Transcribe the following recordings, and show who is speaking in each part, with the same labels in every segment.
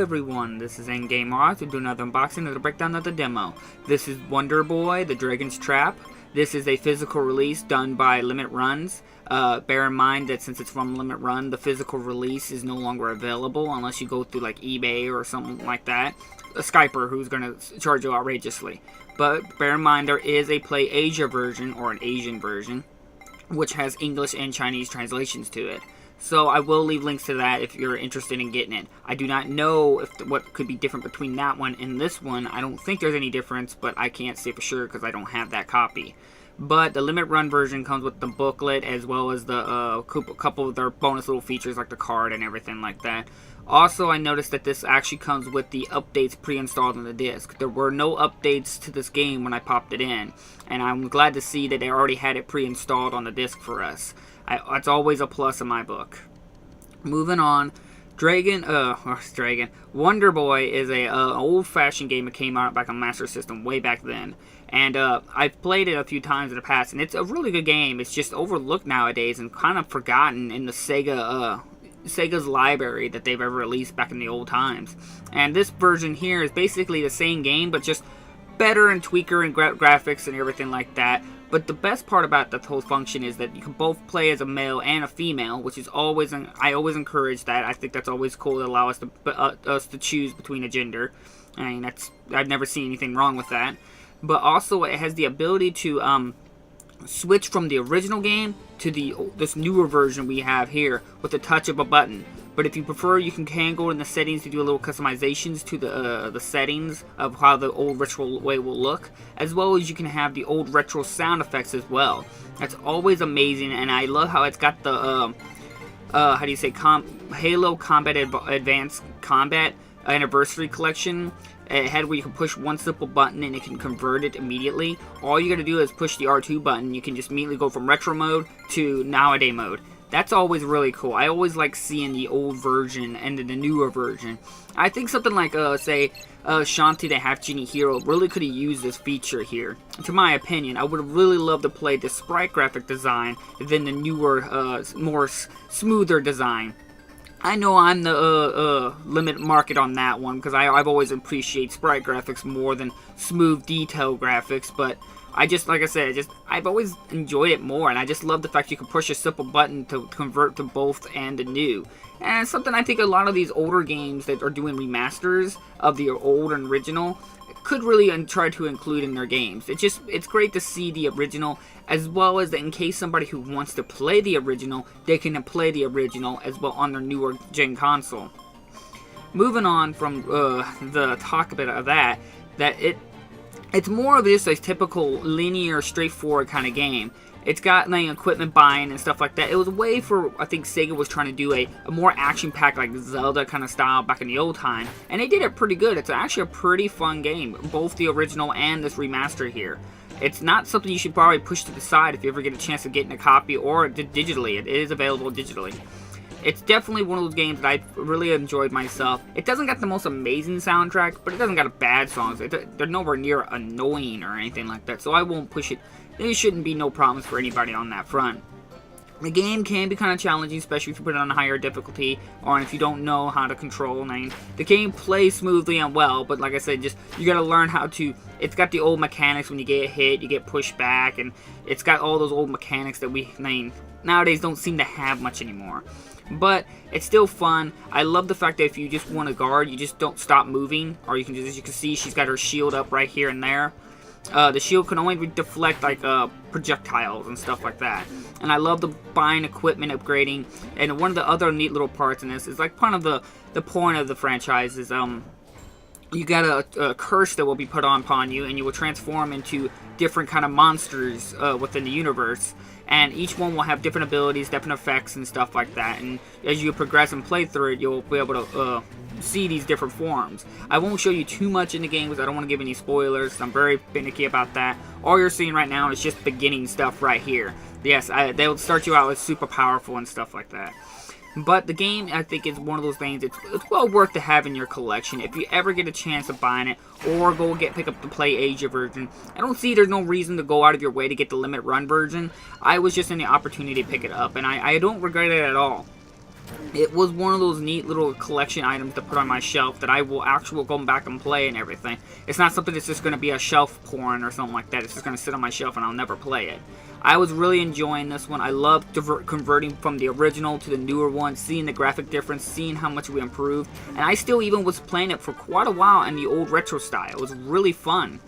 Speaker 1: everyone, this is Endgame Art to do another unboxing of the breakdown of the demo. This is Wonder Boy, the Dragon's Trap. This is a physical release done by Limit Runs. Bear in mind that since it's from Limit Run, the physical release is no longer available unless you go through like eBay or something like that. A Skyper who's going to charge you outrageously. But bear in mind there is a Play Asia version, or an Asian version, which has English and Chinese translations to it. So I will leave links to that if you're interested in getting it. I do not know what could be different between that one and this one. I don't think there's any difference, but I can't say for sure because I don't have that copy. But the Limit Run version comes with the booklet as well as the couple of their bonus little features like the card and everything like that. Also, I noticed that this actually comes with the updates pre-installed on the disc. There were no updates to this game when I popped it in, and I'm glad to see that they already had it pre-installed on the disc for us. It's always a plus in my book. Moving on, Wonder Boy is an old-fashioned game that came out back on Master System way back then. And I've played it a few times in the past, and it's a really good game. It's just overlooked nowadays and kind of forgotten in the Sega's library that they've ever released back in the old times. And this version here is basically the same game, but just better and tweaker and graphics and everything like that. But the best part about the whole function is that you can both play as a male and a female, which is always, I always encourage that. I think that's always cool to allow us to choose between a gender. I mean, I've never seen anything wrong with that. But also it has the ability to switch from the original game to this newer version we have here with the touch of a button. But if you prefer, you can go in the settings to do a little customizations to the settings of how the old retro way will look, as well as you can have the old retro sound effects as well. That's always amazing, and I love how it's got the Halo Combat Advanced Combat Anniversary Collection. It had where you can push one simple button and it can convert it immediately. All you gotta do is push the R2 button. You can just immediately go from retro mode to nowadays mode. That's always really cool. I always like seeing the old version and the newer version. I think something like, say, Shantae the Half Genie Hero really could have used this feature here. To my opinion, I would have really loved to play the sprite graphic design than the newer, more smoother design. I know I'm the limit market on that one because I've always appreciated sprite graphics more than smooth detail graphics, but like I said, I've always enjoyed it more, and I just love the fact you can push a simple button to convert to both and the new. And it's something I think a lot of these older games that are doing remasters of the old and original could really try to include in their games. It's great to see the original, as well as in case somebody who wants to play the original, they can play the original as well on their newer gen console. Moving on from the talk a bit of that it's more of just a typical linear, straightforward kind of game. It's got like equipment buying and stuff like that. It was a way for, I think Sega was trying to do a more action-packed like Zelda kind of style back in the old time. And they did it pretty good. It's actually a pretty fun game, both the original and this remaster here. It's not something you should probably push to the side if you ever get a chance of getting a copy or digitally. It is available digitally. It's definitely one of those games that I really enjoyed myself. It doesn't got the most amazing soundtrack, but it doesn't got bad songs. They're nowhere near annoying or anything like that, so I won't push it. There shouldn't be no problems for anybody on that front. The game can be kind of challenging, especially if you put it on a higher difficulty, or if you don't know how to control. The game plays smoothly and well, but like I said, you gotta learn how to. It's got the old mechanics. When you get hit, you get pushed back, and it's got all those old mechanics that we nowadays don't seem to have much anymore. But it's still fun. I love the fact that if you just want to guard, you just don't stop moving, or you can just, as you can see, she's got her shield up right here and there. The shield can only deflect like projectiles and stuff like that. And I love the buying equipment upgrading. And one of the other neat little parts in this is like part of the point of the franchise is you got a curse that will be put upon you, and you will transform into different kind of monsters within the universe. And each one will have different abilities, different effects, and stuff like that. And as you progress and play through it, you'll be able to see these different forms. I won't show you too much in the game because I don't want to give any spoilers. I'm very finicky about that. All you're seeing right now is just beginning stuff right here. Yes, they'll start you out with super powerful and stuff like that. But the game, I think, is one of those things, it's well worth to have in your collection. If you ever get a chance of buying it, or pick up the Play Asia version, I don't see there's no reason to go out of your way to get the Limit Run version. I was just in the opportunity to pick it up, and I don't regret it at all. It was one of those neat little collection items to put on my shelf that I will actually go back and play and everything. It's not something that's just going to be a shelf porn or something like that. It's just going to sit on my shelf and I'll never play it. I was really enjoying this one. I love converting from the original to the newer one, seeing the graphic difference, seeing how much we improved. And I still even was playing it for quite a while in the old retro style. It was really fun.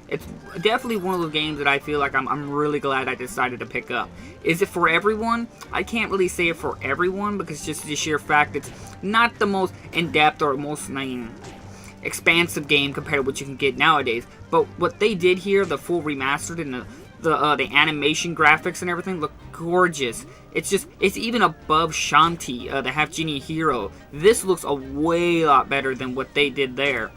Speaker 1: It's definitely one of those games that I feel like I'm really glad I decided to pick up. Is it for everyone? I can't really say it for everyone because just the sheer fact it's not the most in-depth or most expansive game compared to what you can get nowadays. But what they did here, the full remastered and the animation graphics and everything look gorgeous. It's even above Shanti, the Half Genie Hero. This looks a way lot better than what they did there.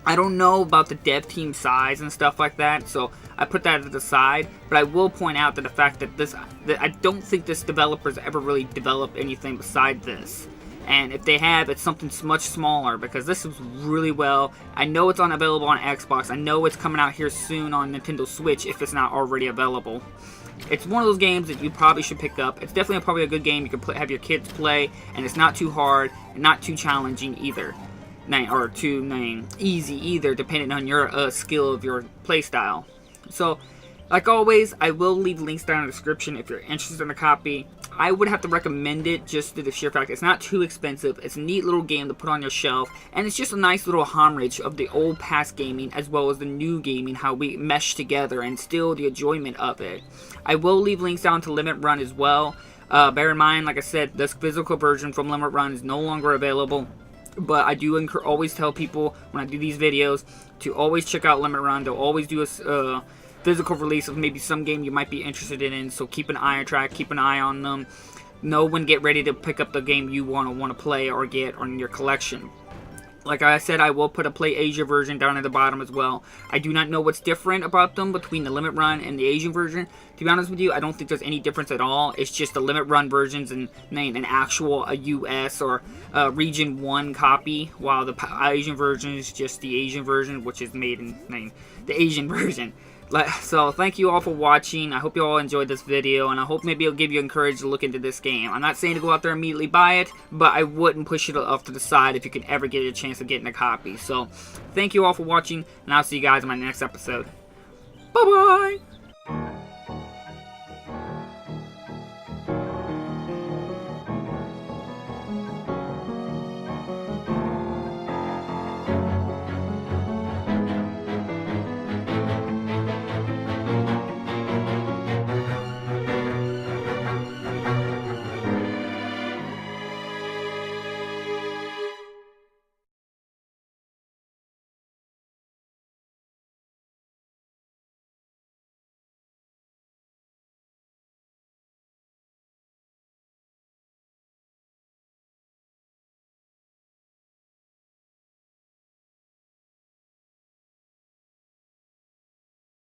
Speaker 1: I don't know about the dev team size and stuff like that, so I put that to the side. But I will point out that the fact that I don't think this developer's ever really developed anything beside this. And if they have, it's something much smaller because this is really well. I know it's available on Xbox. I know it's coming out here soon on Nintendo Switch if it's not already available. It's one of those games that you probably should pick up. It's definitely probably a good game you can have your kids play, and it's not too hard and not too challenging either. Or too easy either, depending on your skill of your playstyle. So, like always, I will leave links down in the description if you're interested in a copy. I would have to recommend it just to the sheer fact it's not too expensive. It's a neat little game to put on your shelf, and it's just a nice little homage of the old past gaming as well as the new gaming, how we mesh together and still the enjoyment of it. I will leave links down to Limit Run as well. Bear in mind, like I said, this physical version from Limit Run is no longer available. But I do always tell people when I do these videos to always check out Limit Run. They'll always do a physical release of maybe some game you might be interested in. So keep an eye on track, keep an eye on them. Know when get ready to pick up the game you want to play or get in your collection. Like I said, I will put a Play Asia version down at the bottom as well. I do not know what's different about them between the Limit Run and the Asian version. To be honest with you, I don't think there's any difference at all. It's just the Limit Run versions and an actual US or Region 1 copy, while the Asian version is just the Asian version, which is made in the Asian version. So thank you all for watching. I hope you all enjoyed this video, and I hope maybe it'll give you encouragement to look into this game. I'm not saying to go out there and immediately buy it, but I wouldn't push it off to the side if you could ever get a chance of getting a copy. So thank you all for watching, and I'll see you guys in my next episode. Bye-bye!